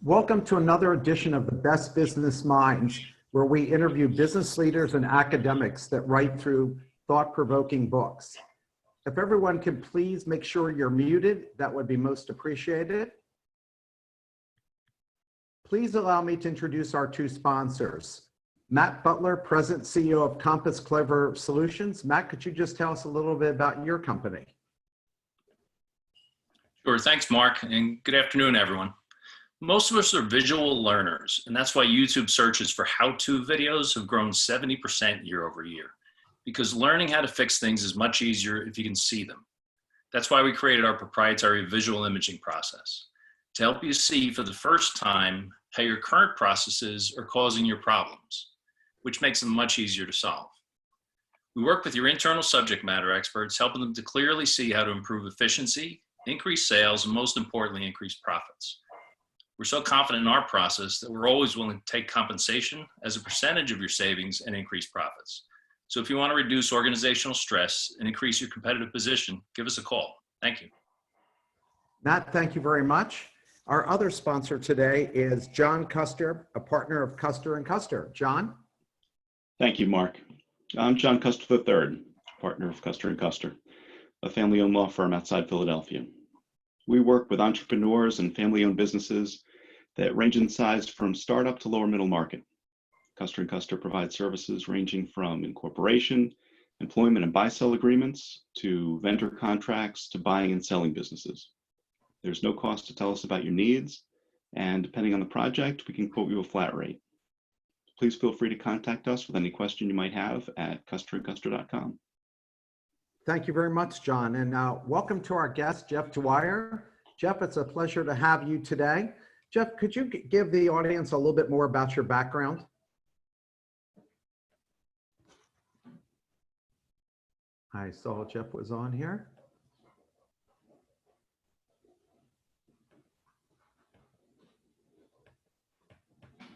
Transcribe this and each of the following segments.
Welcome to another edition of the Best Business Minds, where we interview business leaders and academics that write through thought-provoking books. If everyone could please make sure you're muted, that would be most appreciated. Please allow me to introduce our two sponsors. Matt Butler, President CEO of Compass Clever Solutions. Matt, could you just tell us a little bit about your company? Sure, thanks, Mark, and good afternoon, everyone. Most of us are visual learners, and that's why YouTube searches for how-to videos have grown 70% year over year, because learning how to fix things is much easier if you can see them. That's why we created our proprietary visual imaging process, to help you see for the first time how your current processes are causing your problems, which makes them much easier to solve. We work with your internal subject matter experts, helping them to clearly see how to improve efficiency, increase sales, and most importantly, increase profits. We're so confident in our process that we're always willing to take compensation as a percentage of your savings and increase profits. So if you want to reduce organizational stress and increase your competitive position, give us a call. Thank you. Matt, thank you very much. Our other sponsor today is John Custer, a partner of Custer & Custer. John? Thank you, Mark. I'm John Custer III, partner of Custer & Custer, a family-owned law firm outside Philadelphia. We work with entrepreneurs and family-owned businesses that range in size from startup to lower middle market. Custer & Custer provides services ranging from incorporation, employment and buy-sell agreements, to vendor contracts, to buying and selling businesses. There's no cost to tell us about your needs, and depending on the project, we can quote you a flat rate. Please feel free to contact us with any question you might have at custerandcuster.com. Thank you very much, John. And welcome to our guest, Jeff Dyer. Jeff, it's a pleasure to have you today. Jeff, could you give the audience a little bit more about your background? I saw Jeff was on here.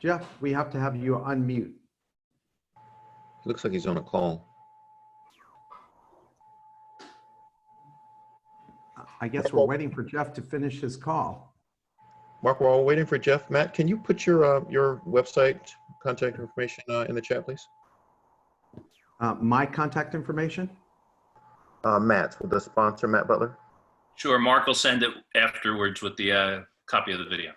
Jeff, we have to have you unmute. Looks like he's on a call. I guess we're waiting for Jeff to finish his call. Mark, we're all waiting for Jeff. Matt, can you put your website contact information in the chat, please? My contact information? Matt's, with the sponsor, Matt Butler. Sure, Mark will send it afterwards with the copy of the video.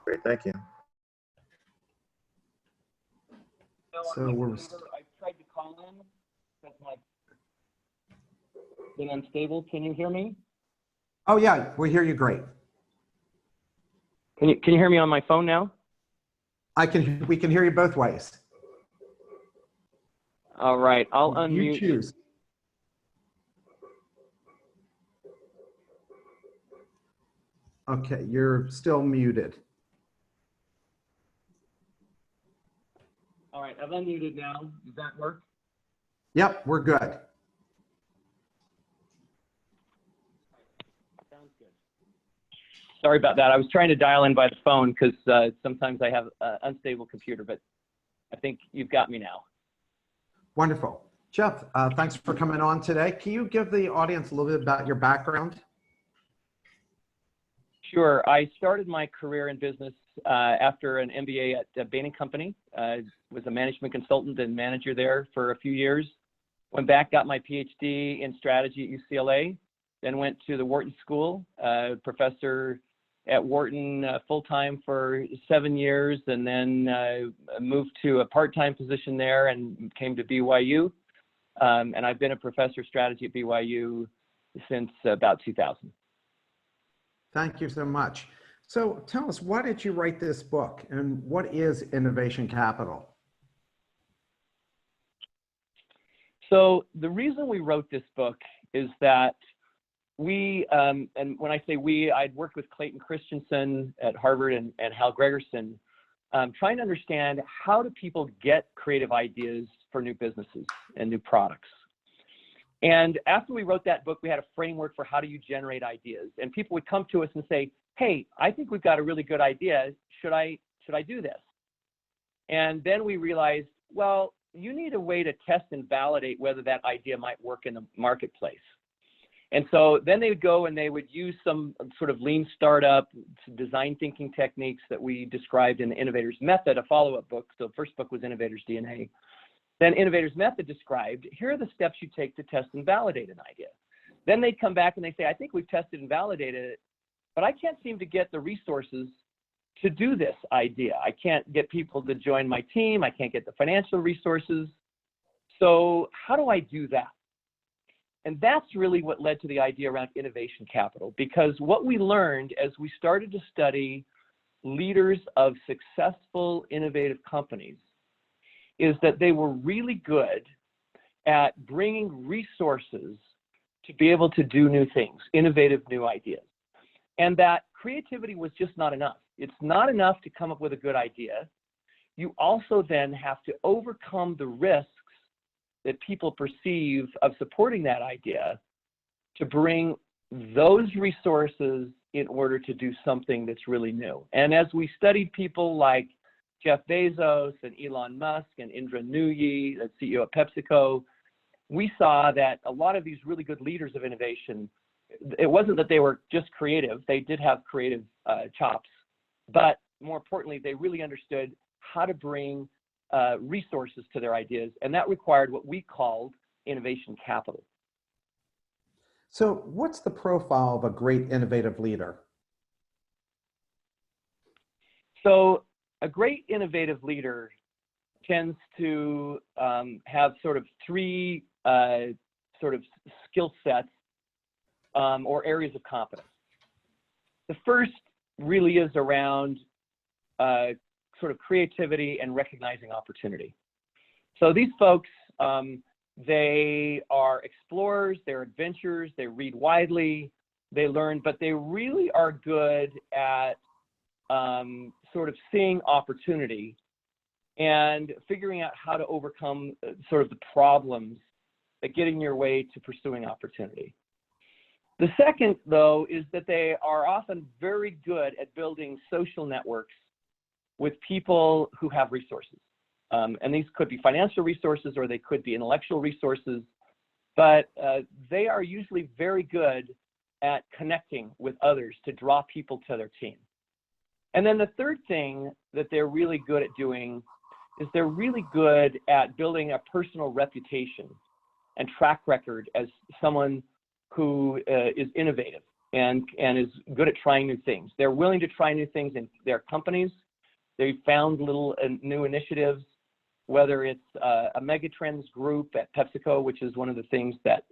Great, thank you. So we're... I tried to call in, but my been unstable. Can you hear me? Oh yeah, we hear you great. Can you hear me on my phone now? We can hear you both ways. All right, I'll unmute. You choose. Okay, you're still muted. All right, I've unmuted now. Does that work? Yep, we're good. Sounds good. Sorry about that. I was trying to dial in by the phone because sometimes I have an unstable computer, but I think you've got me now. Wonderful. Jeff, thanks for coming on today. Can you give the audience a little bit about your background? Sure. I started my career in business after an MBA at Bain & Company. Was a management consultant and manager there for a few years. Went back, got my PhD in strategy at UCLA, then went to the Wharton School, professor at Wharton full-time for 7 years, and then moved to a part-time position there and came to BYU. And I've been a professor of strategy at BYU since about 2000. Thank you so much. So tell us, why did you write this book, and what is innovation capital? So the reason we wrote this book is that we, and when I say we, I'd worked with Clayton Christensen at Harvard and Hal Gregerson, trying to understand how do people get creative ideas for new businesses and new products. And after we wrote that book, we had a framework for how do you generate ideas. And people would come to us and say, hey, I think we've got a really good idea. Should I do this? And then we realized, well, you need a way to test and validate whether that idea might work in the marketplace. And so then they would go and they would use some sort of lean startup design thinking techniques that we described in the Innovators Method, a follow-up book. So the first book was Innovators DNA. Then Innovators Method described, here are the steps you take to test and validate an idea. Then they'd come back and they say, I think we've tested and validated it, but I can't seem to get the resources to do this idea. I can't get people to join my team. I can't get the financial resources. So how do I do that? And that's really what led to the idea around innovation capital, because what we learned as we started to study leaders of successful, innovative companies is that they were really good at bringing resources to be able to do new things, innovative new ideas. And that creativity was just not enough. It's not enough to come up with a good idea. You also then have to overcome the risks that people perceive of supporting that idea to bring those resources in order to do something that's really new. And as we studied people like Jeff Bezos and Elon Musk and Indra Nooyi, the CEO of PepsiCo, we saw that a lot of these really good leaders of innovation, it wasn't that they were just creative. They did have creative chops, but more importantly, they really understood how to bring resources to their ideas, and that required what we called innovation capital. So what's the profile of a great innovative leader? So a great innovative leader tends to have sort of three sort of skill sets or areas of competence. The first really is around sort of creativity and recognizing opportunity. So these folks, they are explorers, they're adventurers, they read widely, they learn, but they really are good at sort of seeing opportunity and figuring out how to overcome sort of the problems that get in your way to pursuing opportunity. The second, though, is that they are often very good at building social networks with people who have resources. And these could be financial resources or they could be intellectual resources, but they are usually very good at connecting with others to draw people to their team. And then the third thing that they're really good at doing is they're really good at building a personal reputation and track record as someone who is innovative and is good at trying new things. They're willing to try new things in their companies. They found little new initiatives, whether it's a megatrends group at PepsiCo, which is one of the things that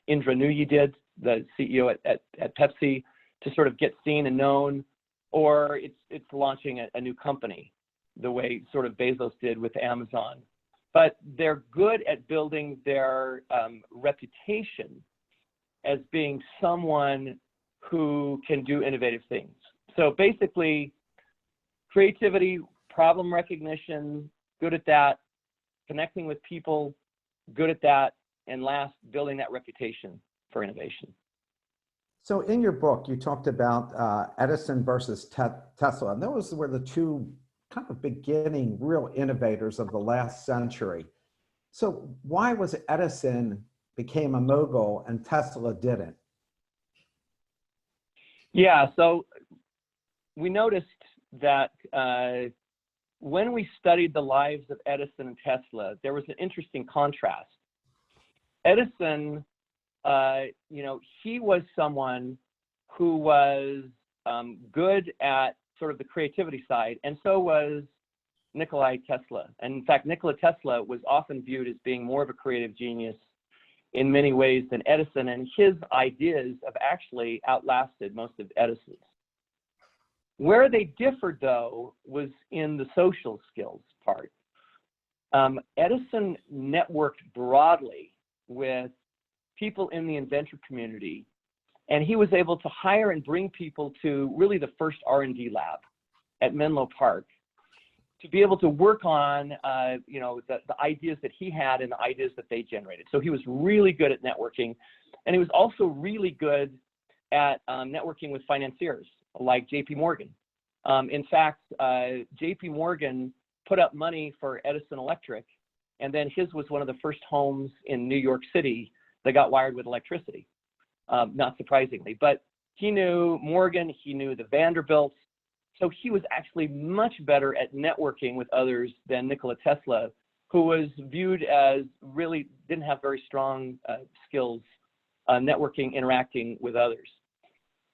Indra Nooyi did, the CEO at Pepsi, to sort of get seen and known, or it's launching a new company, the way sort of Bezos did with Amazon. But they're good at building their reputation as being someone who can do innovative things. So basically, creativity, problem recognition, good at that, connecting with people, good at that, and last, building that reputation for innovation. So in your book, you talked about Edison versus Tesla, and those were the two kind of beginning real innovators of the last century. So why was Edison became a mogul and Tesla didn't? Yeah, so we noticed that when we studied the lives of Edison and Tesla, there was an interesting contrast. Edison, he was someone who was good at sort of the creativity side, and so was Nikola Tesla. And in fact, Nikola Tesla was often viewed as being more of a creative genius in many ways than Edison, and his ideas have actually outlasted most of Edison's. Where they differed, though, was in the social skills part. Edison networked broadly with people in the inventor community, and he was able to hire and bring people to really the first R&D lab at Menlo Park to be able to work on the ideas that he had and the ideas that they generated. So he was really good at networking, and he was also really good at networking with financiers like JP Morgan. In fact, JP Morgan put up money for Edison Electric, and then his was one of the first homes in New York City that got wired with electricity. not surprisingly. But he knew Morgan, he knew the Vanderbilts, so he was actually much better at networking with others than Nikola Tesla, who was viewed as really didn't have very strong skills networking, interacting with others.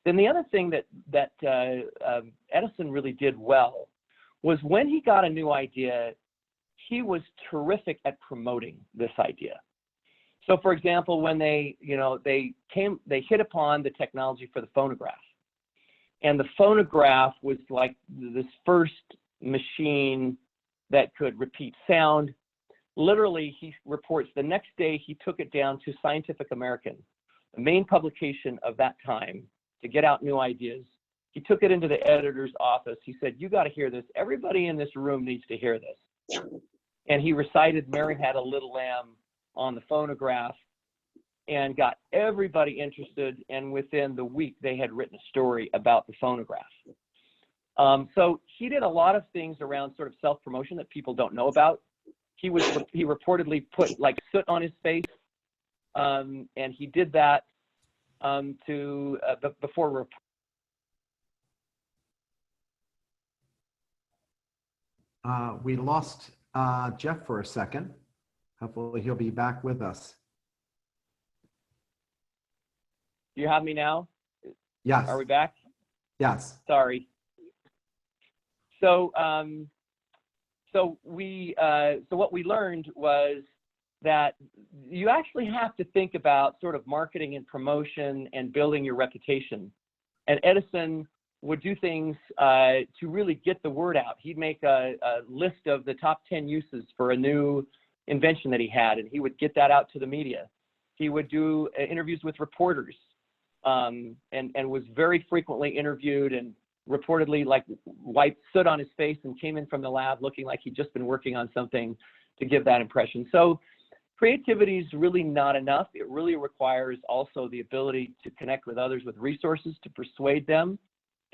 Then the other thing that Edison really did well was when he got a new idea, he was terrific at promoting this idea. So for example, when they hit upon the technology for the phonograph, and the phonograph was like this first machine that could repeat sound. Literally, he reports the next day he took it down to Scientific American, the main publication of that time, to get out new ideas. He took it into the editor's office. He said, "You got to hear this. Everybody in this room needs to hear this." And he recited "Mary Had a Little Lamb" on the phonograph and got everybody interested. And within the week, they had written a story about the phonograph. So he did a lot of things around sort of self-promotion that people don't know about. He reportedly put like soot on his face, and he did that before. We lost Jeff for a second. Hopefully he'll be back with us. Do you have me now? Yes. Are we back? Yes. Sorry. So what we learned was that you actually have to think about sort of marketing and promotion and building your reputation. And Edison would do things to really get the word out. He'd make a list of the top 10 uses for a new invention that he had, and he would get that out to the media. He would do interviews with reporters, and was very frequently interviewed, and reportedly like wiped soot on his face and came in from the lab looking like he'd just been working on something to give that impression. So creativity is really not enough. It really requires also the ability to connect with others with resources, to persuade them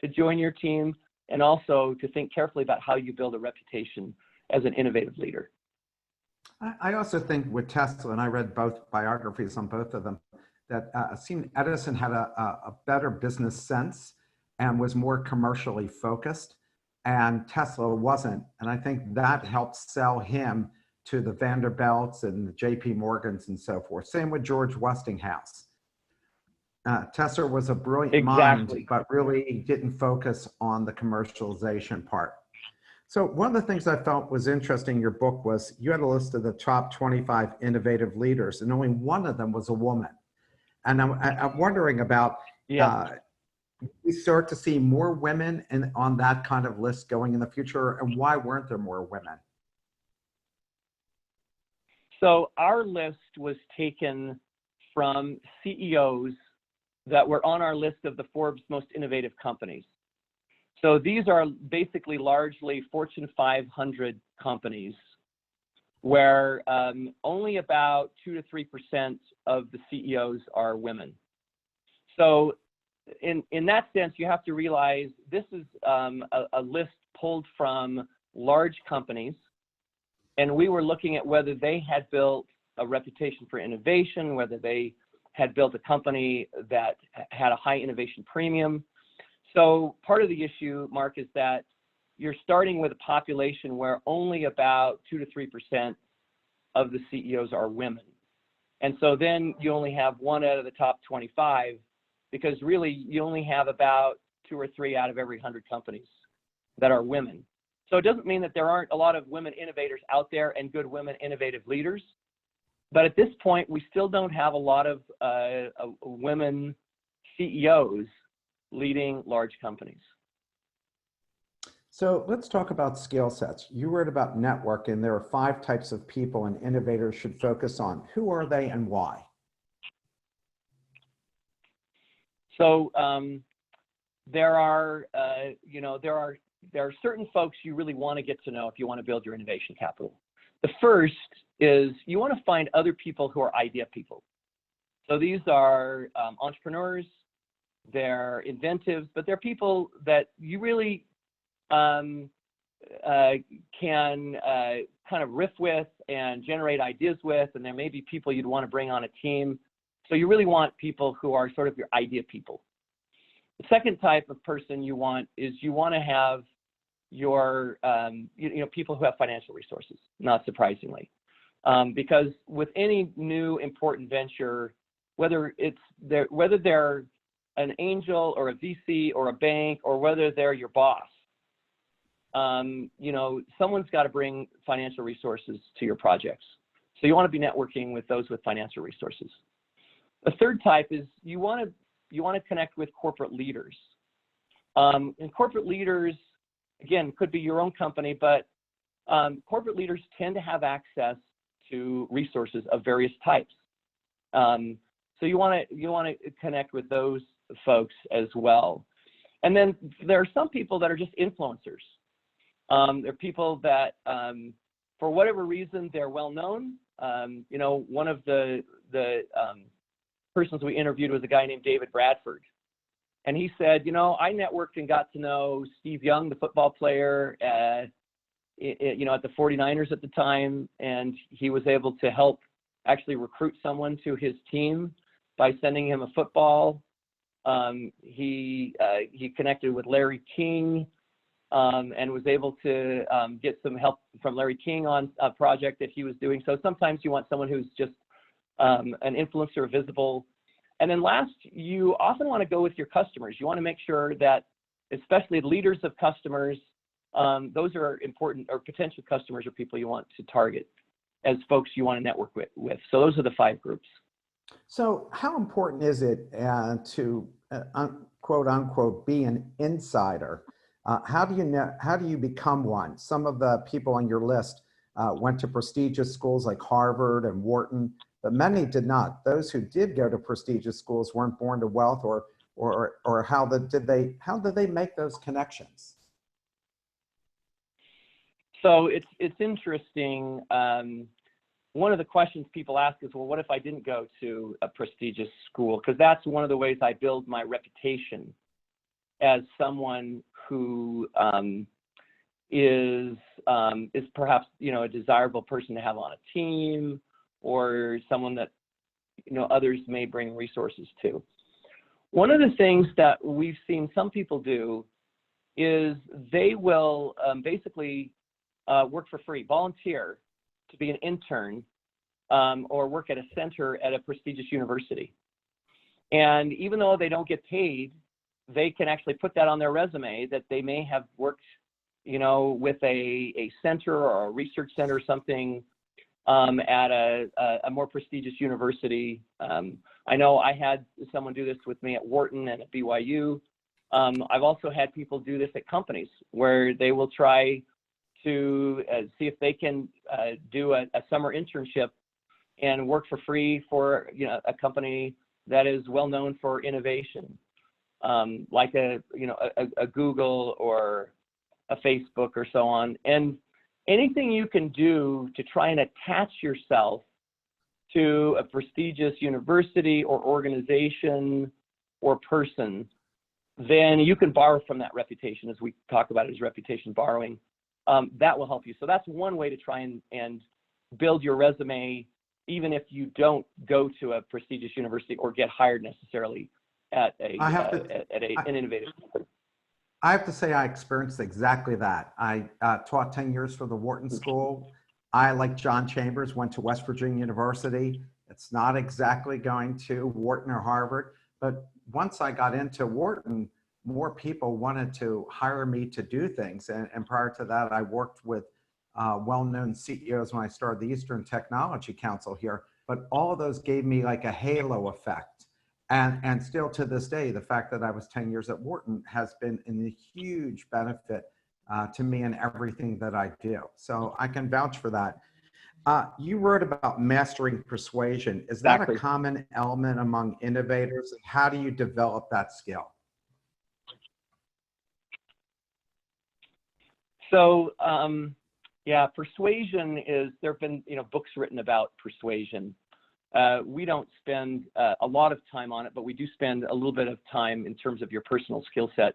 to join your team, and also to think carefully about how you build a reputation as an innovative leader. I also think with Tesla, and I read both biographies on both of them, that Edison had a better business sense and was more commercially focused, and Tesla wasn't. And I think that helped sell him to the Vanderbilts and the JP Morgans and so forth. Same with George Westinghouse. Tesla was a brilliant mind, but really didn't focus on the commercialization part. So one of the things I felt was interesting in your book was you had a list of the top 25 innovative leaders, and only one of them was a woman. And I'm wondering about, we start to see more women on that kind of list going in the future, and why weren't there more women? So our list was taken from CEOs that were on our list of the Forbes most innovative companies. So these are basically largely Fortune 500 companies where only about 2 to 3% of the CEOs are women. So in that sense, you have to realize this is a list pulled from large companies, and we were looking at whether they had built a reputation for innovation, whether they had built a company that had a high innovation premium. So part of the issue, Mark, is that you're starting with a population where only about 2 to 3% of the CEOs are women. And so then you only have one out of the top 25, because really you only have about 2 or 3 out of every 100 companies that are women. So it doesn't mean that there aren't a lot of women innovators out there and good women innovative leaders. But at this point, we still don't have a lot of women CEOs leading large companies. So let's talk about skill sets. You wrote about networking. There are 5 types of people an innovator should focus on. Who are they and why? So there are certain folks you really want to get to know if you want to build your innovation capital. The first is you want to find other people who are idea people. So these are entrepreneurs, they're inventives, but they're people that you really can kind of riff with and generate ideas with, and there may be people you'd want to bring on a team So you really want people who are sort of your idea people. The second type of person you want is you want to have your, people who have financial resources, not surprisingly. Because with any new important venture, whether they're an angel or a VC or a bank, or whether they're your boss, someone's got to bring financial resources to your projects. So you want to be networking with those with financial resources. The third type is you want to connect with corporate leaders. And corporate leaders, again, could be your own company, but corporate leaders tend to have access to resources of various types. So you want to connect with those folks as well. And then there are some people that are just influencers. There are people that, for whatever reason, they're well known. One of the persons we interviewed was a guy named David Bradford. And he said, I networked and got to know Steve Young, the football player, at the 49ers at the time. And he was able to help actually recruit someone to his team by sending him a football. He connected with Larry King and was able to get some help from Larry King on a project that he was doing. So sometimes you want someone who's just an influencer, visible. And then last, you often want to go with your customers. You want to make sure that, especially leaders of customers, those are important, or potential customers or people you want to target as folks you want to network with. So those are the 5 groups. So how important is it to quote unquote be an insider? How do you become one? Some of the people on your list went to prestigious schools like Harvard and Wharton, but many did not. Those who did go to prestigious schools weren't born to wealth, or how did they make those connections? So it's interesting. One of the questions people ask is, well, what if I didn't go to a prestigious school? Because that's one of the ways I build my reputation as someone who is perhaps a desirable person to have on a team, or someone that others may bring resources to. One of the things that we've seen some people do is they will basically work for free, volunteer to be an intern or work at a center at a prestigious university. And even though they don't get paid, they can actually put that on their resume that they may have worked, with a center or a research center or something at a more prestigious university. I know I had someone do this with me at Wharton and at BYU. I've also had people do this at companies where they will try to see if they can do a summer internship and work for free for a company that is well known for innovation, like a Google or a Facebook or so on. And anything you can do to try and attach yourself to a prestigious university or organization or person, then you can borrow from that reputation, as we talk about it as reputation borrowing. That will help you. So that's one way to try and build your resume, even if you don't go to a prestigious university or get hired necessarily at an innovative company. I have to say I experienced exactly that. I taught 10 years for the Wharton School. I, like John Chambers, went to West Virginia University. It's not exactly going to Wharton or Harvard, but once I got into Wharton, more people wanted to hire me to do things. And prior to that, I worked with well-known CEOs when I started the Eastern Technology Council here, but all of those gave me like a halo effect. And still to this day, the fact that I was 10 years at Wharton has been a huge benefit to me in everything that I do. So I can vouch for that. You wrote about mastering persuasion. Is that Exactly. a common element among innovators? And how do you develop that skill? So yeah, persuasion is, there have been books written about persuasion. We don't spend a lot of time on it, but we do spend a little bit of time in terms of your personal skill set.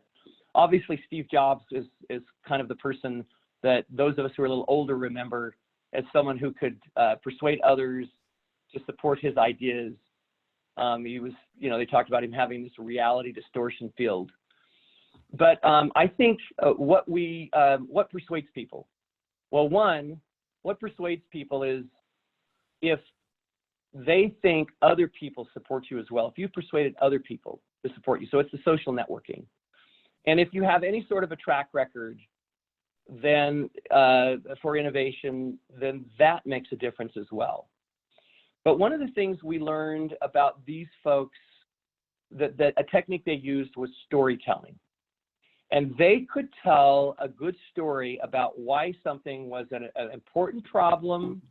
Obviously, Steve Jobs is kind of the person that those of us who are a little older remember as someone who could persuade others to support his ideas. He was, they talked about him having this reality distortion field. But I think what persuades people? Well, one, what persuades people is if they think other people support you as well. If you've persuaded other people to support you, so it's the social networking. And if you have any sort of a track record, then for innovation, then that makes a difference as well. But one of the things we learned about these folks, that a technique they used was storytelling. And they could tell a good story about why something was an important problem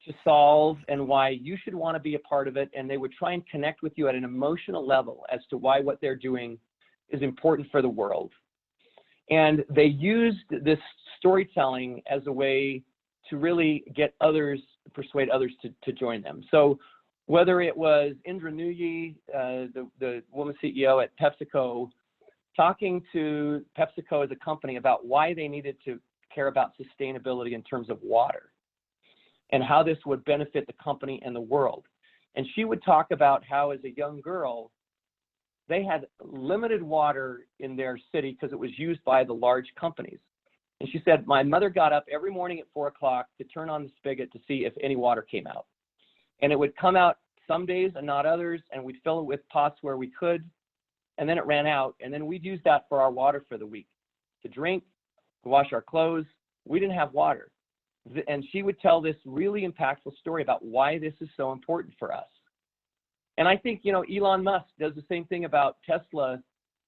to solve and why you should want to be a part of it. And they would try and connect with you at an emotional level as to why what they're doing is important for the world. And they used this storytelling as a way to really get others, persuade others to join them. So whether it was Indra Nooyi, the woman CEO at PepsiCo, talking to PepsiCo as a company about why they needed to care about sustainability in terms of water and how this would benefit the company and the world. And she would talk about how, as a young girl, they had limited water in their city because it was used by the large companies. And she said, my mother got up every morning at 4 o'clock to turn on the spigot to see if any water came out. And it would come out some days and not others, and we'd fill it with pots where we could, and then it ran out, and then we'd use that for our water for the week, to drink, to wash our clothes. We didn't have water. And she would tell this really impactful story about why this is so important for us. And I think, Elon Musk does the same thing about Tesla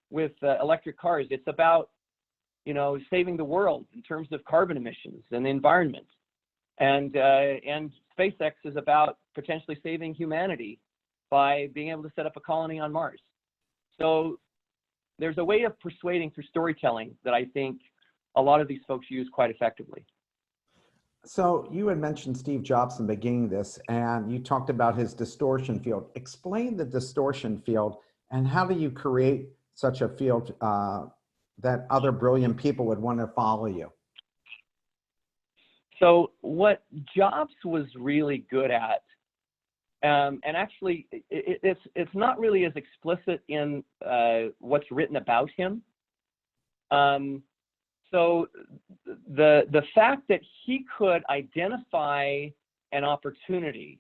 with electric cars. It's about, saving the world in terms of carbon emissions and the environment. And SpaceX is about potentially saving humanity by being able to set up a colony on Mars. So there's a way of persuading through storytelling that I think a lot of these folks use quite effectively. So you had mentioned Steve Jobs in the beginning of this, and you talked about his distortion field. Explain the distortion field, and how do you create such a field that other brilliant people would want to follow you? So what Jobs was really good at, and actually it's not really as explicit in what's written about him. So the fact that he could identify an opportunity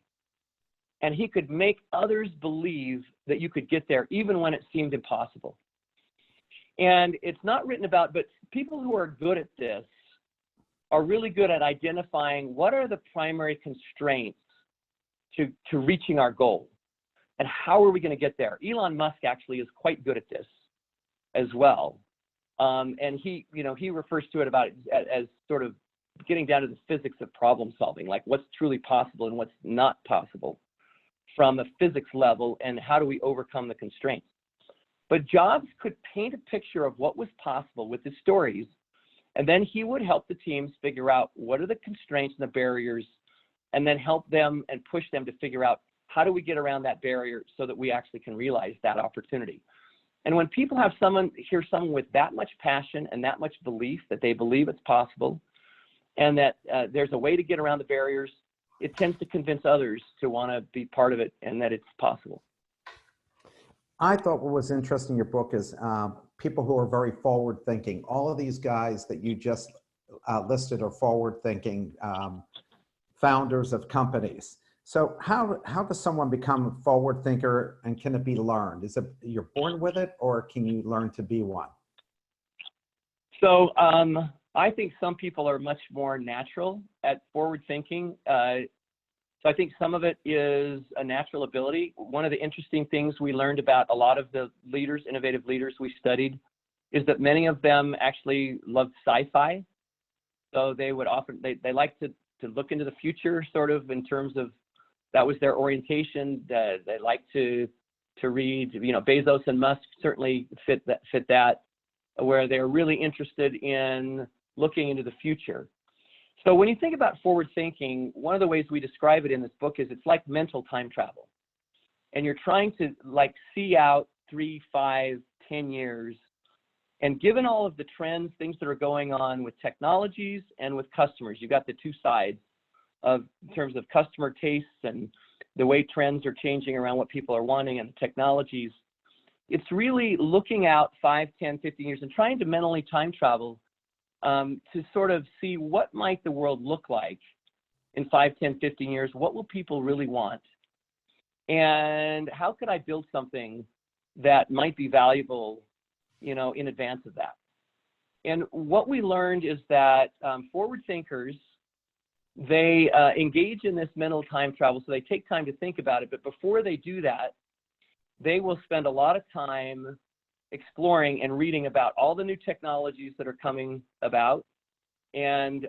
and he could make others believe that you could get there even when it seemed impossible. And it's not written about, but people who are good at this are really good at identifying what are the primary constraints to reaching our goal and how are we going to get there. Elon Musk actually is quite good at this as well. And he refers to it as sort of getting down to the physics of problem solving, like what's truly possible and what's not possible from a physics level, and how do we overcome the constraints. But Jobs could paint a picture of what was possible with his stories, and then he would help the teams figure out what are the constraints and the barriers, and then help them and push them to figure out how do we get around that barrier so that we actually can realize that opportunity. And when people hear someone with that much passion and that much belief that they believe it's possible, and that there's a way to get around the barriers, it tends to convince others to want to be part of it and that it's possible. I thought what was interesting in your book is people who are very forward thinking. All of these guys that you just listed are forward thinking founders of companies. So how does someone become a forward thinker, and can it be learned? Is it you're born with it, or can you learn to be one? So I think some people are much more natural at forward thinking. So I think some of it is a natural ability. One of the interesting things we learned about a lot of the leaders, innovative leaders we studied, is that many of them actually loved sci-fi. So they would often, they like to look into the future, sort of in terms of, that was their orientation. They like to read, Bezos and Musk certainly fit that, where they're really interested in looking into the future. So when you think about forward thinking, one of the ways we describe it in this book is it's like mental time travel. And you're trying to see out 3, 5, 10 years. And given all of the trends, things that are going on with technologies and with customers, you've got the two sides in terms of customer tastes and the way trends are changing around what people are wanting and the technologies. It's really looking out 5, 10, 15 years and trying to mentally time travel to sort of see what might the world look like in 5, 10, 15 years. What will people really want? And how could I build something that might be valuable, in advance of that? And what we learned is that forward thinkers, they engage in this mental time travel, so they take time to think about it. But before they do that, they will spend a lot of time exploring and reading about all the new technologies that are coming about, and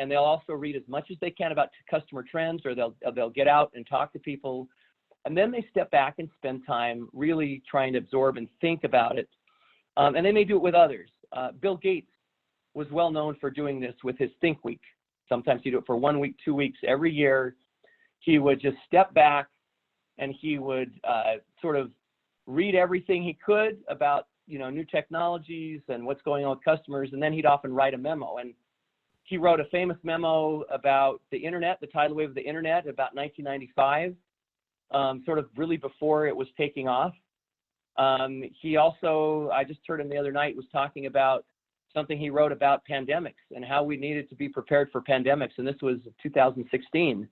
they'll also read as much as they can about customer trends, or they'll get out and talk to people, and then they step back and spend time really trying to absorb and think about it, and they may do it with others. Bill Gates was well known for doing this with his Think Week. Sometimes he'd do it for 1 week, 2 weeks. Every year, he would just step back and he would sort of read everything he could about, new technologies and what's going on with customers, and then he'd often write a memo. And he wrote a famous memo about the internet, the tidal wave of the internet, about 1995, sort of really before it was taking off. He also, I just heard him the other night, was talking about something he wrote about pandemics and how we needed to be prepared for pandemics. And this was 2016,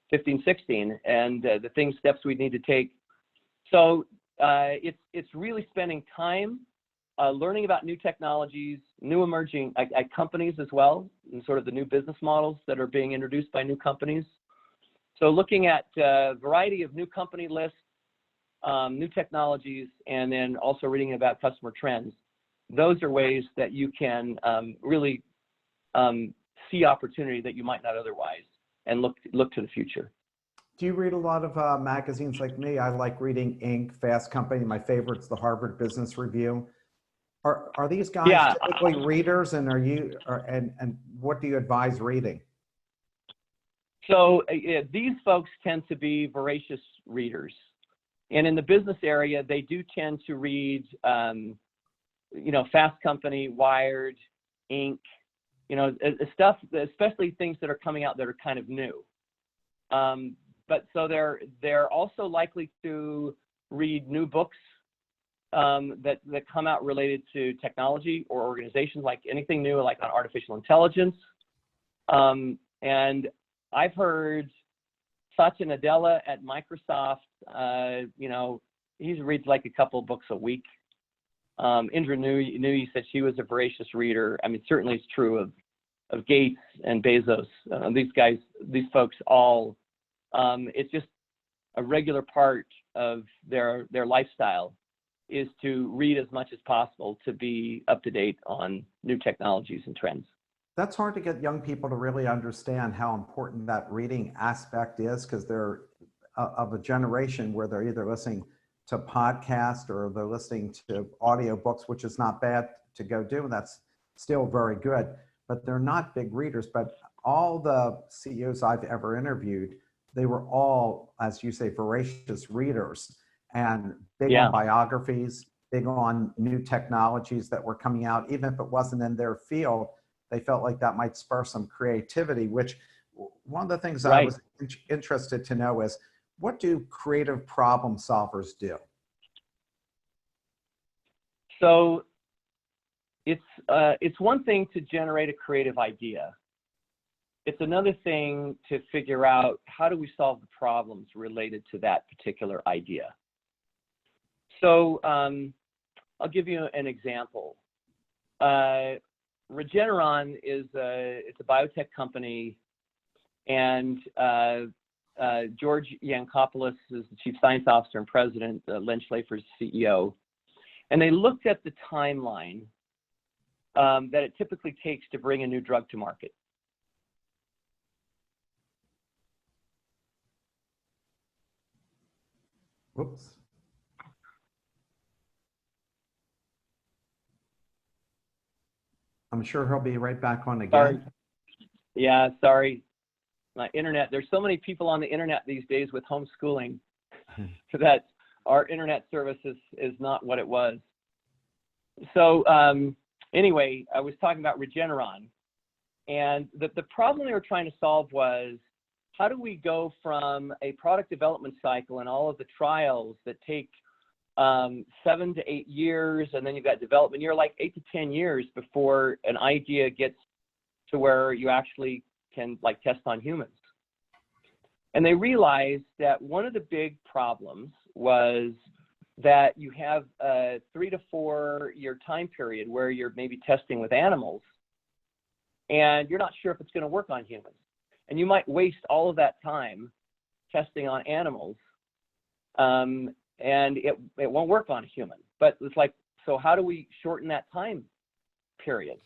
15, 16, and the steps we need to take. So it's really spending time learning about new technologies, new emerging companies as well, and sort of the new business models that are being introduced by new companies. So looking at a variety of new company lists, new technologies, and then also reading about customer trends. Those are ways that you can really see opportunity that you might not otherwise, and look to the future. Do you read a lot of magazines like me? I like reading Inc., Fast Company. My favorite's the Harvard Business Review. Are these guys typically readers, and and what do you advise reading? So these folks tend to be voracious readers, and in the business area, they do tend to read, Fast Company, Wired, Inc., stuff, especially things that are coming out that are kind of new. But so they're also likely to read new books that come out related to technology or organizations, like anything new, like on artificial intelligence. And I've heard Satya Nadella at Microsoft, he reads like a couple of books a week. Indra Nooyi said she was a voracious reader. I mean, certainly it's true of Gates and Bezos. These folks all, it's just a regular part of their lifestyle is to read as much as possible to be up to date on new technologies and trends. That's hard to get young people to really understand how important that reading aspect is, because they're of a generation where they're either listening to podcasts or they're listening to audiobooks, which is not bad to go do. That's still very good, but they're not big readers. But all the CEOs I've ever interviewed, they were all, as you say, voracious readers and big on biographies, big on new technologies that were coming out. Even if it wasn't in their field, they felt like that might spur some creativity, which one of the things I was interested to know is, what do creative problem solvers do? So it's one thing to generate a creative idea. It's another thing to figure out, how do we solve the problems related to that particular idea? So I'll give you an example. Regeneron is it's a biotech company, and George Yancopoulos is the chief science officer and president. Len Schlafer's CEO, and they looked at the timeline that it typically takes to bring a new drug to market. Whoops. I'm sure he'll be right back on again. Sorry. Yeah, sorry. My internet, there's so many people on the internet these days with homeschooling that our internet service is not what it was. So anyway, I was talking about Regeneron, and the problem they were trying to solve was, how do we go from a product development cycle and all of the trials that take 7 to 8 years, and then you've got development, you're like 8 to 10 years before an idea gets to where you actually can like test on humans. And they realized that one of the big problems was that you have a 3 to 4 year time period where you're maybe testing with animals and you're not sure if it's going to work on humans. And you might waste all of that time testing on animals, and it won't work on a human. But it's like, so how do we shorten that time period?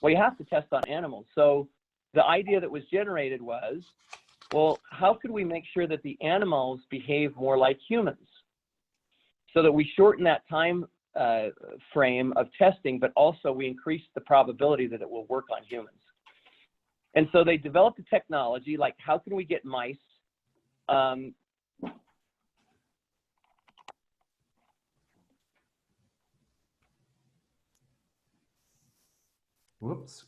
Well, you have to test on animals. So the idea that was generated was, well, how could we make sure that the animals behave more like humans so that we shorten that time frame of testing, but also we increase the probability that it will work on humans. And so they developed a technology like, how can we get mice Whoops.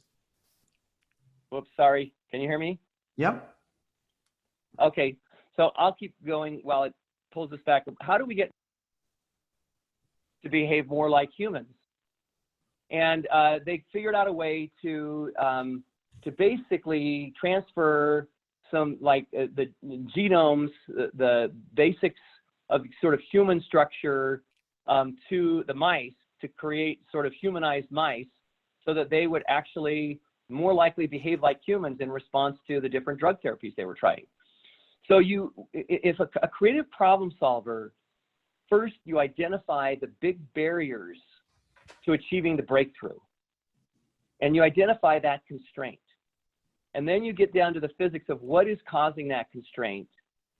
Whoops, sorry. Can you hear me? Yep. Okay, so I'll keep going while it pulls us back. How do we get to behave more like humans? And they figured out a way to basically transfer some like the genomes, the basics of sort of human structure to the mice to create sort of humanized mice so that they would actually more likely behave like humans in response to the different drug therapies they were trying. So if a creative problem solver, first you identify the big barriers to achieving the breakthrough, and you identify that constraint. And then you get down to the physics of what is causing that constraint.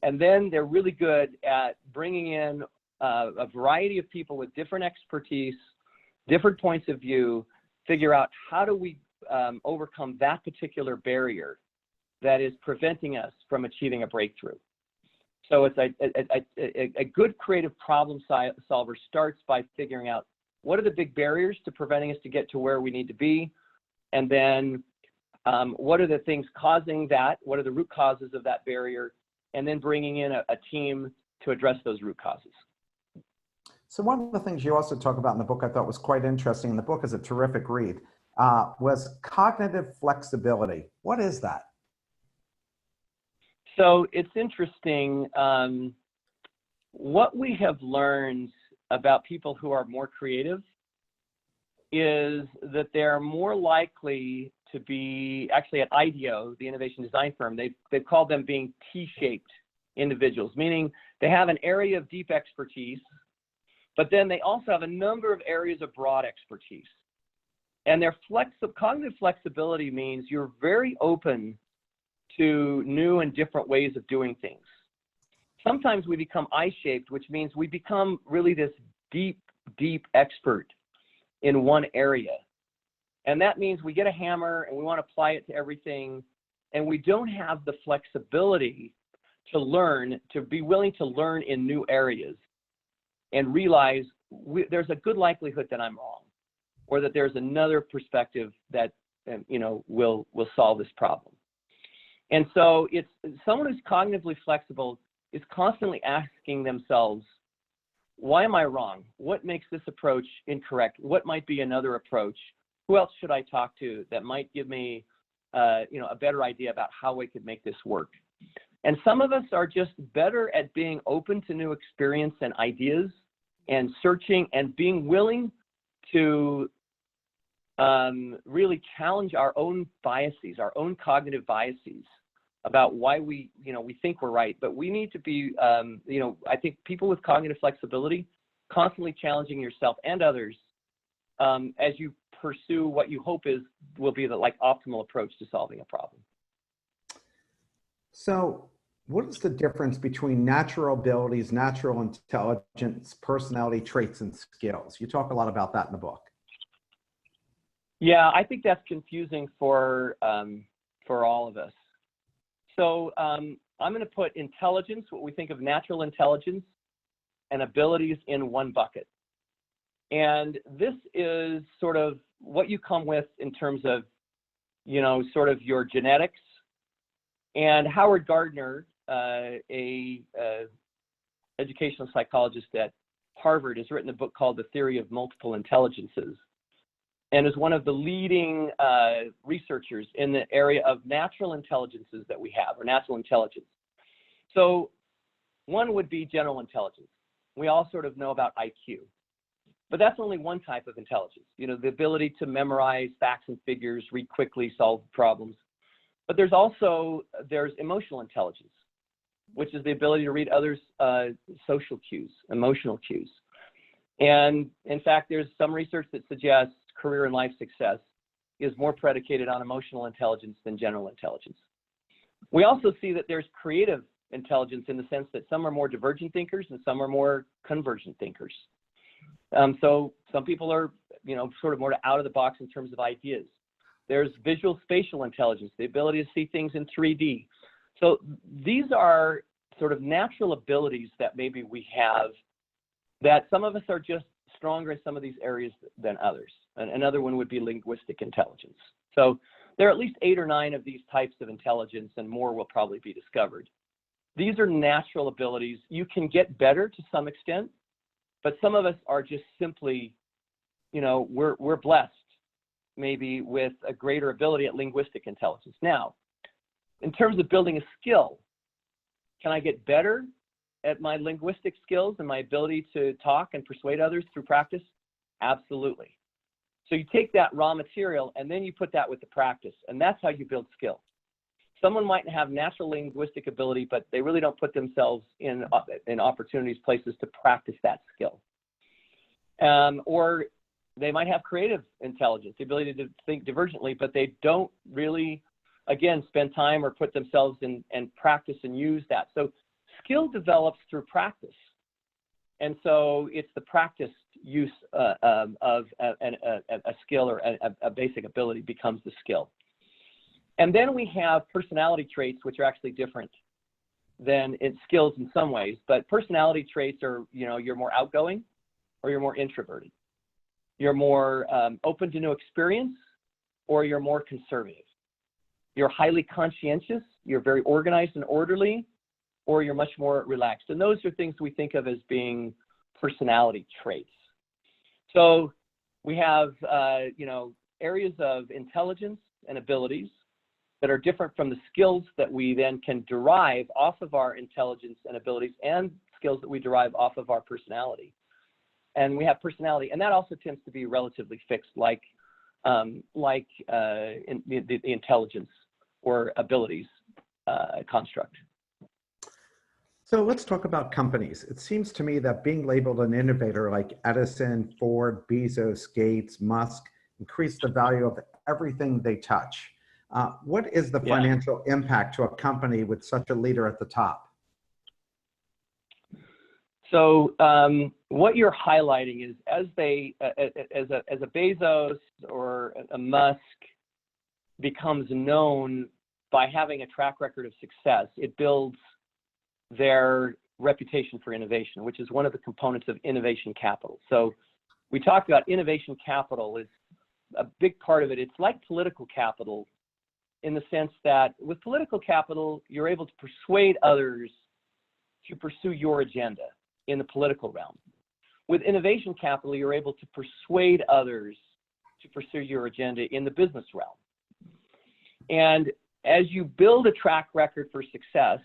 And then they're really good at bringing in a variety of people with different expertise, different points of view, figure out how do we overcome that particular barrier that is preventing us from achieving a breakthrough. So it's a good creative problem solver starts by figuring out what are the big barriers to preventing us to get to where we need to be, and then what are the things causing that, what are the root causes of that barrier, and then bringing in a team to address those root causes. So one of the things you also talk about in the book I thought was quite interesting, and the book is a terrific read, was cognitive flexibility. What is that? So it's interesting. What we have learned about people who are more creative is that they're more likely to be, actually at IDEO, the innovation design firm, they've called them being T-shaped individuals, meaning they have an area of deep expertise, but then they also have a number of areas of broad expertise. And their cognitive flexibility means you're very open to new and different ways of doing things. Sometimes we become I-shaped, which means we become really this deep, deep expert in one area. And that means we get a hammer and we want to apply it to everything, and we don't have the flexibility to learn, to be willing to learn in new areas and realize there's a good likelihood that I'm wrong, or that there's another perspective that will solve this problem. And so it's someone who's cognitively flexible is constantly asking themselves, why am I wrong? What makes this approach incorrect? What might be another approach? Who else should I talk to that might give me a better idea about how we could make this work? And some of us are just better at being open to new experience and ideas and searching and being willing to really challenge our own biases, our own cognitive biases about why we think we're right. But we need to be, I think people with cognitive flexibility, constantly challenging yourself and others as you pursue what you hope will be the optimal approach to solving a problem. So what is the difference between natural abilities, natural intelligence, personality traits, and skills? You talk a lot about that in the book. Yeah, I think that's confusing for all of us. So I'm going to put intelligence, what we think of natural intelligence, and abilities in one bucket. And this is sort of what you come with in terms of, sort of your genetics, And Howard Gardner, a educational psychologist at Harvard, has written a book called The Theory of Multiple Intelligences, and is one of the leading researchers in the area of natural intelligences that we have, or natural intelligence. So one would be general intelligence. We all sort of know about IQ, but that's only one type of intelligence. You know, the ability to memorize facts and figures, read quickly, solve problems. But there's emotional intelligence, which is the ability to read others' social cues, emotional cues. And in fact, there's some research that suggests career and life success is more predicated on emotional intelligence than general intelligence. We also see that there's creative intelligence in the sense that some are more divergent thinkers and some are more convergent thinkers. So some people are, you know, sort of more out of the box in terms of ideas. There's visual spatial intelligence, the ability to see things in 3D. So these are sort of natural abilities that maybe we have, that some of us are just stronger in some of these areas than others. And another one would be linguistic intelligence. So there are at least 8 or 9 of these types of intelligence, and more will probably be discovered. These are natural abilities. You can get better to some extent, but some of us are just simply, you know, we're blessed maybe with a greater ability at linguistic intelligence. Now, in terms of building a skill, can I get better at my linguistic skills and my ability to talk and persuade others through practice? Absolutely. So you take that raw material and then you put that with the practice, and that's how you build skill. Someone might have natural linguistic ability, but they really don't put themselves in opportunities, places to practice that skill. Or they might have creative intelligence, the ability to think divergently, but they don't really, again, spend time or put themselves in and practice and use that. So skill develops through practice. And so it's the practiced use of a skill, or a basic ability becomes the skill. And then we have personality traits, which are actually different than skills in some ways. But personality traits are, you know, you're more outgoing or you're more introverted. You're more open to new experience, or you're more conservative. You're highly conscientious, you're very organized and orderly, or you're much more relaxed. And those are things we think of as being personality traits. So we have, you know, areas of intelligence and abilities that are different from the skills that we then can derive off of our intelligence and abilities, and skills that we derive off of our personality. And we have personality, and that also tends to be relatively fixed, like the intelligence or abilities construct. So let's talk about companies. It seems to me that being labeled an innovator like Edison, Ford, Bezos, Gates, Musk increase the value of everything they touch. What is the financial impact to a company with such a leader at the top? So what you're highlighting is, as a Bezos or a Musk becomes known by having a track record of success, it builds their reputation for innovation, which is one of the components of innovation capital. So we talked about innovation capital is a big part of it. It's like political capital, in the sense that with political capital, you're able to persuade others to pursue your agenda in the political realm. With innovation capital, you're able to persuade others to pursue your agenda in the business realm. And as you build a track record for success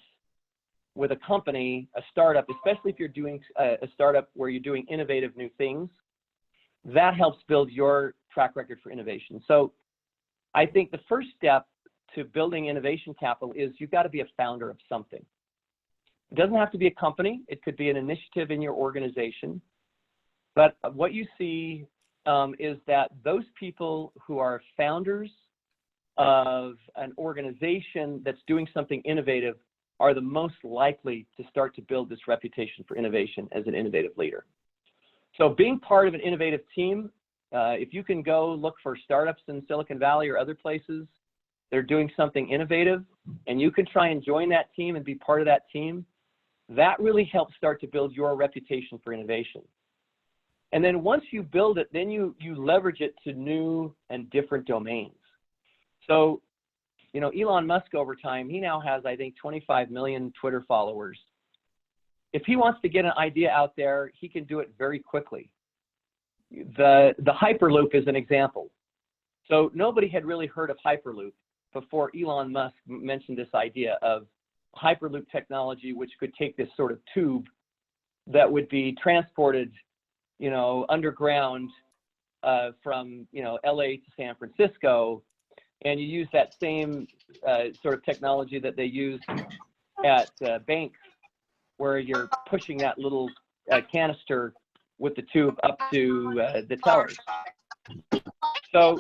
with a company, a startup, especially if you're doing a startup where you're doing innovative new things, that helps build your track record for innovation. So I think the first step to building innovation capital is you've got to be a founder of something. It doesn't have to be a company. It could be an initiative in your organization. But what you see is that those people who are founders of an organization that's doing something innovative are the most likely to start to build this reputation for innovation as an innovative leader. So being part of an innovative team, if you can go look for startups in Silicon Valley or other places, they're doing something innovative, and you can try and join that team and be part of that team, that really helps start to build your reputation for innovation. And then once you build it, then you leverage it to new and different domains. So You know, Elon Musk over time, he now has, I think, 25 million Twitter followers. If he wants to get an idea out there, he can do it very quickly. The Hyperloop is an example. So nobody had really heard of Hyperloop before Elon Musk mentioned this idea of Hyperloop technology, which could take this sort of tube that would be transported, you know, underground from, you know, LA to San Francisco. And you use that same sort of technology that they use at banks, where you're pushing that little canister with the tube up to the tellers. So,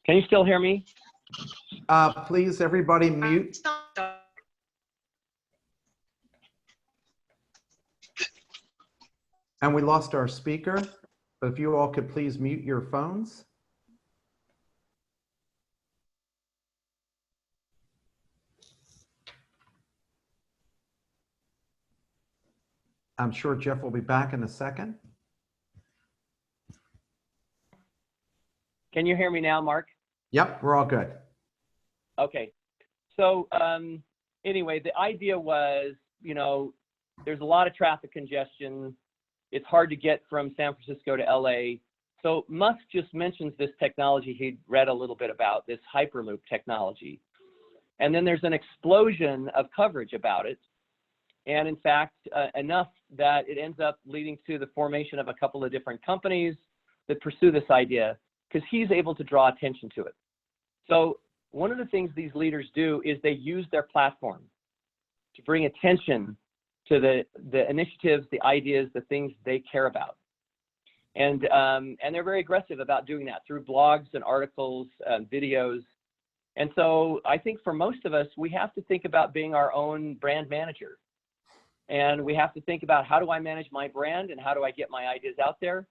can you still hear me? Please, everybody mute. And we lost our speaker, but if you all could please mute your phones. I'm sure Jeff will be back in a second. Can you hear me now, Mark? Yep, we're all good. Okay. So anyway, the idea was, you know, there's a lot of traffic congestion. It's hard to get from San Francisco to LA. So Musk just mentions this technology he'd read a little bit about, this Hyperloop technology. And then there's an explosion of coverage about it. And in fact, enough that it ends up leading to the formation of a couple of different companies that pursue this idea, because he's able to draw attention to it. So one of the things these leaders do is they use their platform to bring attention to the initiatives, the ideas, the things they care about. And they're very aggressive about doing that through blogs and articles, videos. And so I think for most of us, we have to think about being our own brand manager. And we have to think about, how do I manage my brand and how do I get my ideas out there?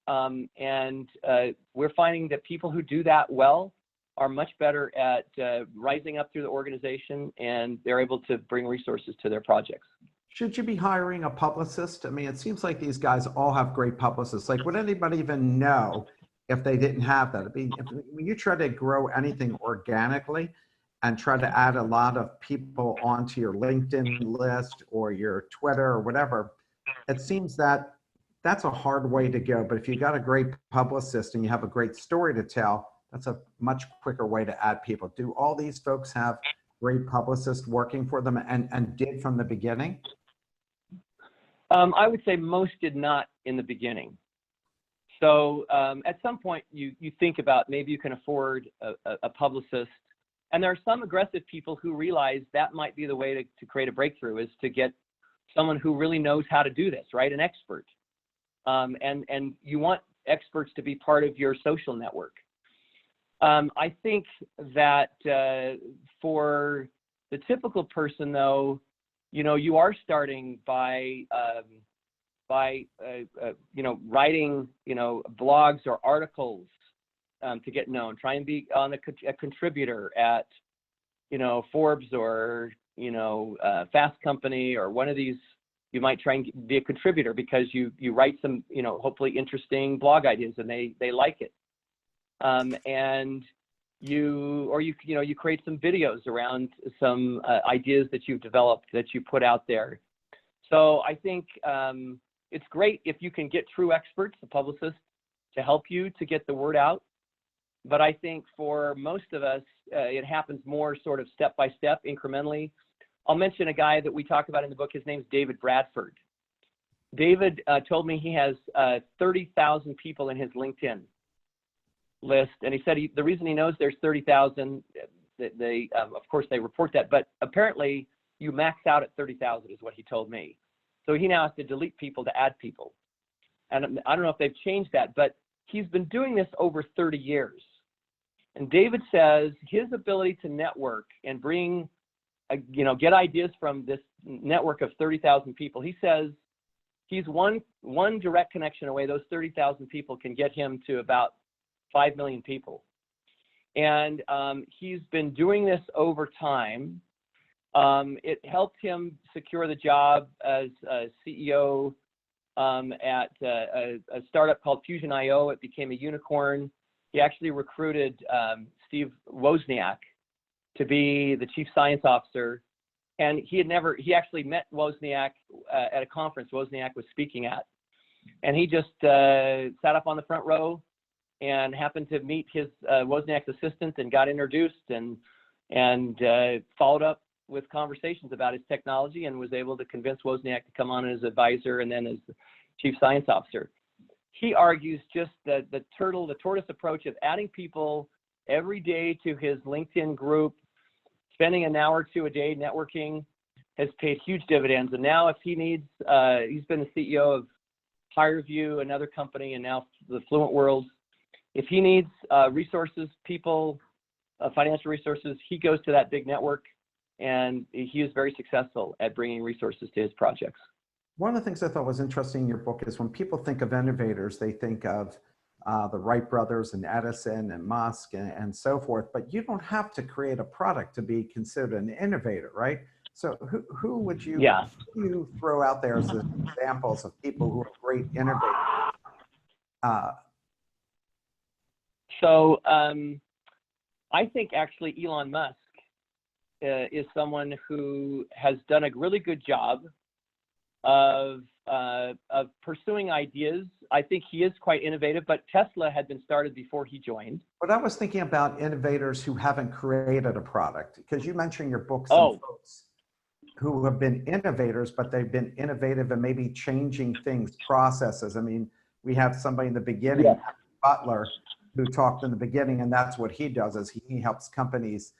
We're finding that people who do that well are much better at rising up through the organization, and they're able to bring resources to their projects. Should you be hiring a publicist? I mean, it seems like these guys all have great publicists. Like, would anybody even know if they didn't have that? I mean, when you try to grow anything organically and try to add a lot of people onto your LinkedIn list or your Twitter or whatever, it seems that that's a hard way to go. But if you got a great publicist and you have a great story to tell, that's a much quicker way to add people. Do all these folks have great publicists working for them and did from the beginning? I would say most did not in the beginning. So at some point you think about, maybe you can afford a publicist. And there are some aggressive people who realize that might be the way to create a breakthrough, is to get someone who really knows how to do this, right? An expert. And you want experts to be part of your social network. I think that for the typical person, though, you know, you are starting by writing, you know, blogs or articles to get known. Try and be on a contributor at, you know, Forbes or, you know, Fast Company or one of these. You might try and be a contributor because you write some, you know, hopefully interesting blog ideas and they like it. And you create some videos around some ideas that you've developed that you put out there. So I think it's great if you can get true experts, a publicist, to help you to get the word out. But I think for most of us, it happens more sort of step by step, incrementally. I'll mention a guy that we talk about in the book. His name's David Bradford. David told me he has 30,000 people in his LinkedIn list. And he said the reason he knows there's 30,000, of course they report that, but apparently you max out at 30,000 is what he told me. So he now has to delete people to add people. And I don't know if they've changed that, but he's been doing this over 30 years. And David says his ability to network and bring, get ideas from this network of 30,000 people, he says he's one direct connection away. Those 30,000 people can get him to about 5 million people. And he's been doing this over time. It helped him secure the job as CEO at a startup called Fusion IO. It became a unicorn. He actually recruited Steve Wozniak to be the chief science officer. And he actually met Wozniak at a conference Wozniak was speaking at. And he just sat up on the front row and happened to meet his Wozniak's assistant and got introduced and followed up with conversations about his technology and was able to convince Wozniak to come on as advisor and then as the chief science officer. He argues just the tortoise approach of adding people every day to his LinkedIn group, spending an hour or two a day networking, has paid huge dividends. And now if he needs, he's been the CEO of HireVue, another company, and now the Fluent World. If he needs resources, people, financial resources, he goes to that big network, and he is very successful at bringing resources to his projects. One of the things I thought was interesting in your book is when people think of innovators, they think of the Wright brothers and Edison and Musk and so forth, but you don't have to create a product to be considered an innovator, right? So who would you, who you throw out there as examples of people who are great innovators? I think actually Elon Musk is someone who has done a really good job of pursuing ideas. I think he is quite innovative, but Tesla had been started before he joined. But I was thinking about innovators who haven't created a product, because you mentioned your books and folks who have been innovators, but they've been innovative and maybe changing things, processes. I mean, we have somebody in the beginning, Butler, who talked in the beginning, and that's what he does, is he helps companies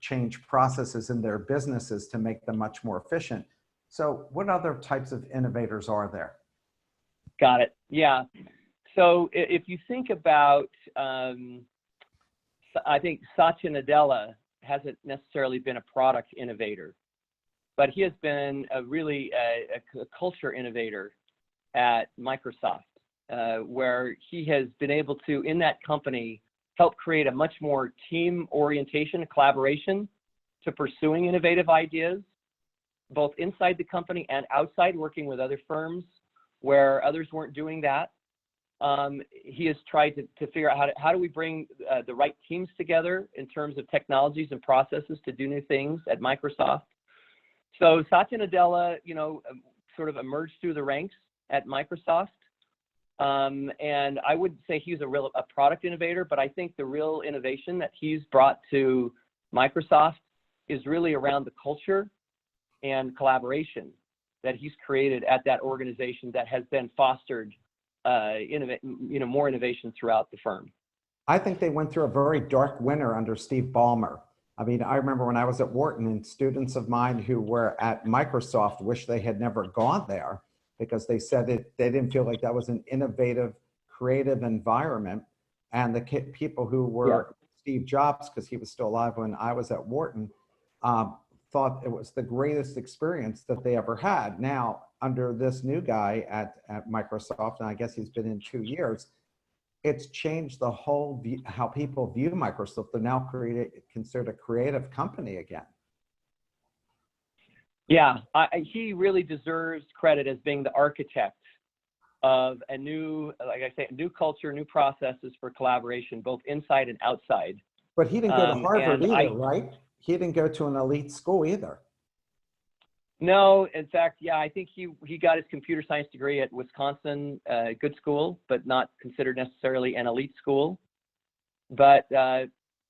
change processes in their businesses to make them much more efficient. So what other types of innovators are there? Got it. Yeah. So if you think about, I think Satya Nadella hasn't necessarily been a product innovator, but he has been a culture innovator at Microsoft, where he has been able to, in that company, help create a much more team orientation, collaboration to pursuing innovative ideas, both inside the company and outside, working with other firms where others weren't doing that. He has tried to figure out how do we bring the right teams together in terms of technologies and processes to do new things at Microsoft. So Satya Nadella, sort of emerged through the ranks at Microsoft. And I wouldn't say he's a product innovator, but I think the real innovation that he's brought to Microsoft is really around the culture and collaboration that he's created at that organization that has then fostered more innovation throughout the firm. I think they went through a very dark winter under Steve Ballmer. I mean, I remember when I was at Wharton, and students of mine who were at Microsoft wish they had never gone there, because they said they didn't feel like that was an innovative, creative environment. And the people who were Steve Jobs, because he was still alive when I was at Wharton, thought it was the greatest experience that they ever had. Now, under this new guy at Microsoft, and I guess he's been in 2 years, it's changed the whole view, how people view Microsoft. They're now considered a creative company again. Yeah, he really deserves credit as being the architect of a new, like I say, new culture, new processes for collaboration, both inside and outside. But he didn't go to Harvard either, right? He didn't go to an elite school either. No, in fact, yeah, I think he got his computer science degree at Wisconsin, good school, but not considered necessarily an elite school. But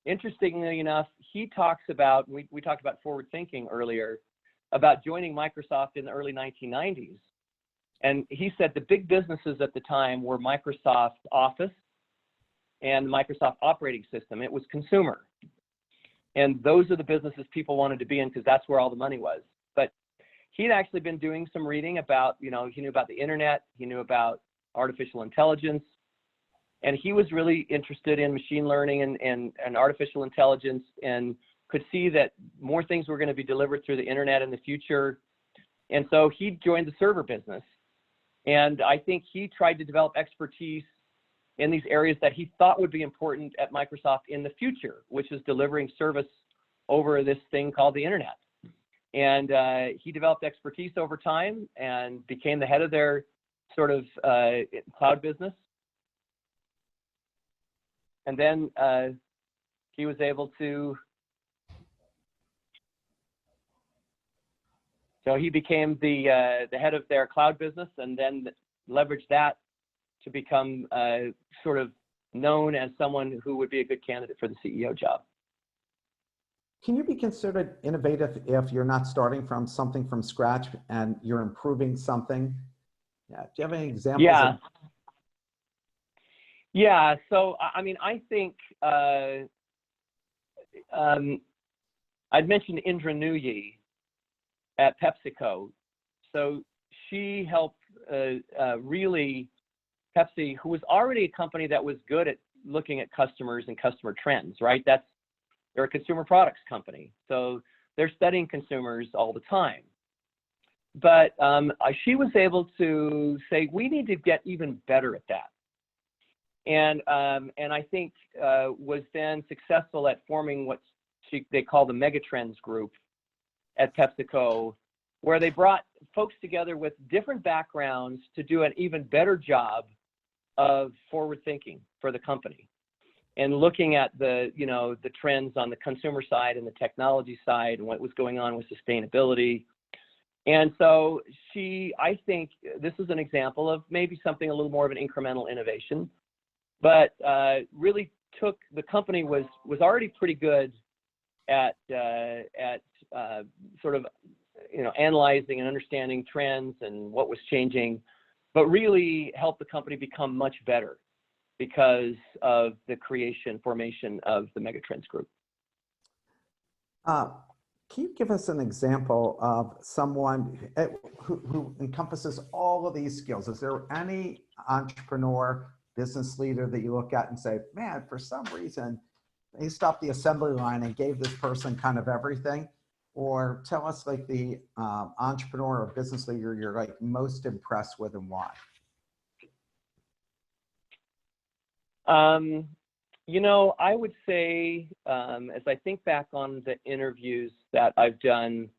interestingly enough, he talks about, we talked about forward thinking earlier, about joining Microsoft in the early 1990s. And he said the big businesses at the time were Microsoft Office and Microsoft operating system. It was consumer. And those are the businesses people wanted to be in because that's where all the money was. But he'd actually been doing some reading about, he knew about the internet, he knew about artificial intelligence, and he was really interested in machine learning and artificial intelligence, and could see that more things were going to be delivered through the internet in the future. And so he joined the server business. And I think he tried to develop expertise in these areas that he thought would be important at Microsoft in the future, which is delivering service over this thing called the internet. And he developed expertise over time and became the head of their sort of cloud business. And then he was able to, so he became the head of their cloud business, and then leveraged that to become sort of known as someone who would be a good candidate for the CEO job. Can you be considered innovative if you're not starting from something from scratch and you're improving something? Yeah. Do you have any examples? Yeah. Yeah. So, I mean, I think I'd mentioned Indra Nooyi at PepsiCo. So she helped really Pepsi, who was already a company that was good at looking at customers and customer trends, right? They're a consumer products company. So they're studying consumers all the time. But she was able to say, we need to get even better at that. And I think was then successful at forming what they call the Megatrends Group at PepsiCo, where they brought folks together with different backgrounds to do an even better job of forward thinking for the company and looking at the trends on the consumer side and the technology side and what was going on with sustainability. And so I think this is an example of maybe something a little more of an incremental innovation, but really took, the company was already pretty good at sort of, analyzing and understanding trends and what was changing, but really helped the company become much better because of the formation of the Megatrends Group. Can you give us an example of someone who encompasses all of these skills? Is there any entrepreneur, business leader that you look at and say, man, for some reason, they stopped the assembly line and gave this person kind of everything? Or tell us like the entrepreneur or business leader you're like most impressed with and why. I would say, as I think back on the interviews that I've done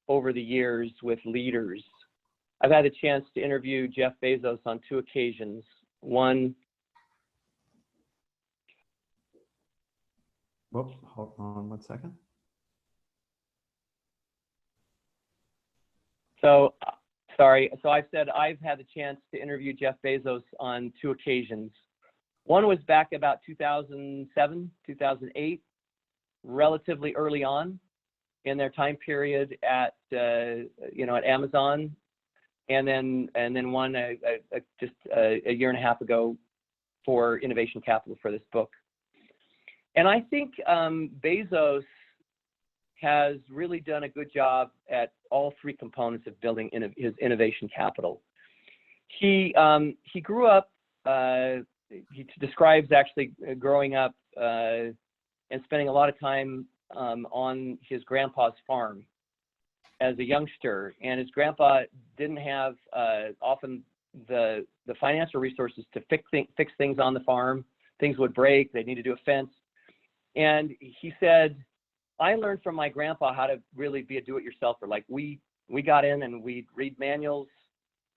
over the years with leaders, I've had a chance to interview Jeff Bezos on 2 occasions. One. Whoops, hold on 1 second. So, sorry. So I've said I've had the chance to interview Jeff Bezos on 2 occasions. One was back about 2007, 2008, relatively early on in their time period at Amazon, and then one just a year and a half ago for Innovation Capital for this book. And I think Bezos has really done a good job at all 3 components of building his innovation capital. He grew up. He describes actually growing up and spending a lot of time on his grandpa's farm as a youngster, and his grandpa didn't have often the financial resources to fix things on the farm. Things would break. They need to do a fence, and he said, I learned from my grandpa how to really be a do-it-yourselfer. Like we got in and we'd read manuals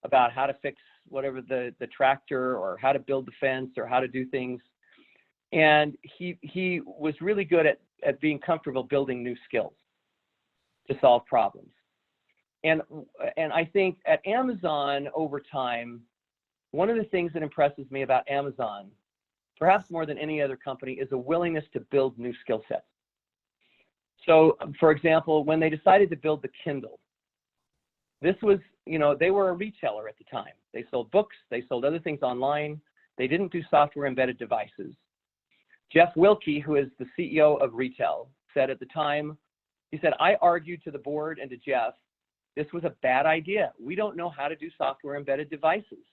about how to fix whatever the tractor, or how to build the fence, or how to do things. And he was really good at being comfortable building new skills to solve problems. And I think at Amazon over time, one of the things that impresses me about Amazon, perhaps more than any other company, is a willingness to build new skill sets. So, for example, when they decided to build the Kindle, this was, they were a retailer at the time. They sold books, they sold other things online. They didn't do software embedded devices. Jeff Wilke, who is the CEO of retail, said at the time, he said, I argued to the board and to Jeff, this was a bad idea. We don't know how to do software embedded devices.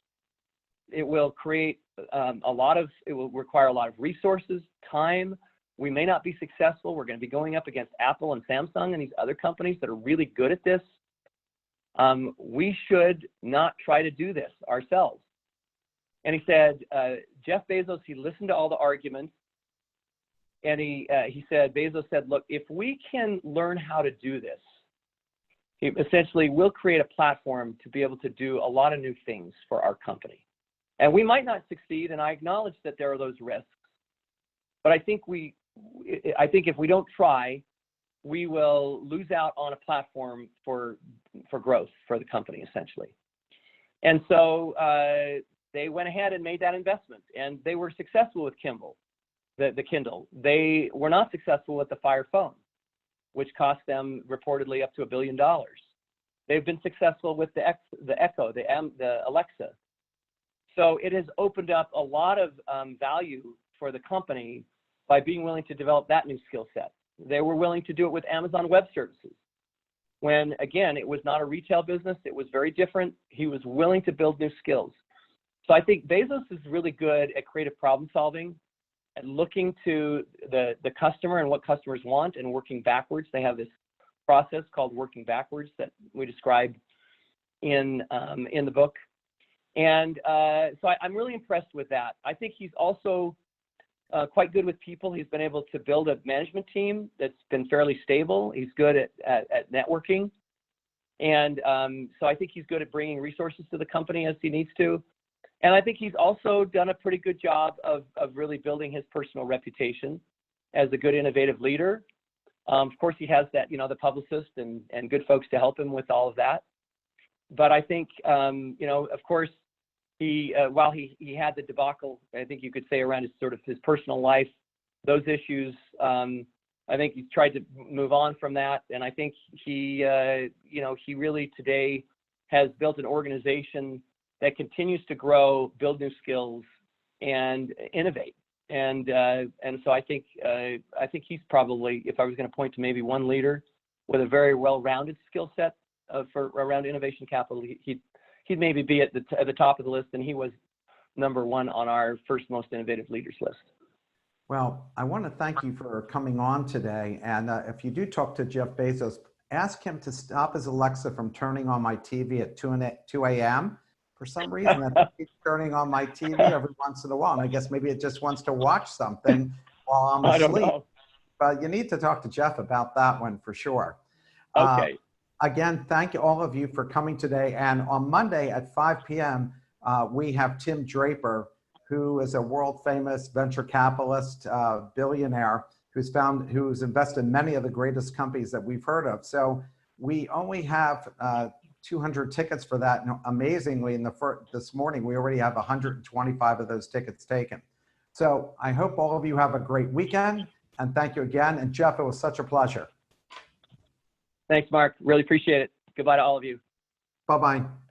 It will create it will require a lot of resources, time. We may not be successful. We're going to be going up against Apple and Samsung and these other companies that are really good at this. We should not try to do this ourselves. And he said, Jeff Bezos, he listened to all the arguments, and Bezos said, look, if we can learn how to do this, Essentially, we'll create a platform to be able to do a lot of new things for our company. And we might not succeed, and I acknowledge that there are those risks. But I think if we don't try, we will lose out on a platform for growth for the company, essentially. And so they went ahead and made that investment, and they were successful with the Kindle. They were not successful with the Fire phone, which cost them reportedly up to $1 billion. They've been successful with the Echo, the Alexa. So it has opened up a lot of value for the company by being willing to develop that new skill set. They were willing to do it with Amazon Web Services. When, again, it was not a retail business, it was very different. He was willing to build new skills. So I think Bezos is really good at creative problem solving and looking to the customer and what customers want and working backwards. They have this process called working backwards that we describe in the book. And so I'm really impressed with that. I think he's also quite good with people. He's been able to build a management team that's been fairly stable. He's good at networking. And so I think he's good at bringing resources to the company as he needs to. And I think he's also done a pretty good job of really building his personal reputation as a good, innovative leader. Of course, he has that, the publicist and good folks to help him with all of that. But I think, of course, while he had the debacle, I think you could say, around his personal life, those issues, I think he's tried to move on from that. And I think he really today has built an organization that continues to grow, build new skills, and innovate. And so I think he's probably, if I was going to point to maybe one leader with a very well-rounded skill set around innovation capital, he'd maybe be at the top of the list, and he was number one on our first most innovative leaders list. Well, I want to thank you for coming on today. And if you do talk to Jeff Bezos, ask him to stop his Alexa from turning on my TV at 2 a.m. For some reason, it keeps turning on my TV every once in a while. And I guess maybe it just wants to watch something while I'm asleep. I don't know. But you need to talk to Jeff about that one for sure. Okay. Again, thank you all of you for coming today. And on Monday at 5 p.m., we have Tim Draper, who is a world famous venture capitalist, billionaire, who's invested in many of the greatest companies that we've heard of. So we only have 200 tickets for that. And amazingly, this morning, we already have 125 of those tickets taken. So I hope all of you have a great weekend. And thank you again. And Jeff, it was such a pleasure. Thanks, Mark. Really appreciate it. Goodbye to all of you. Bye-bye.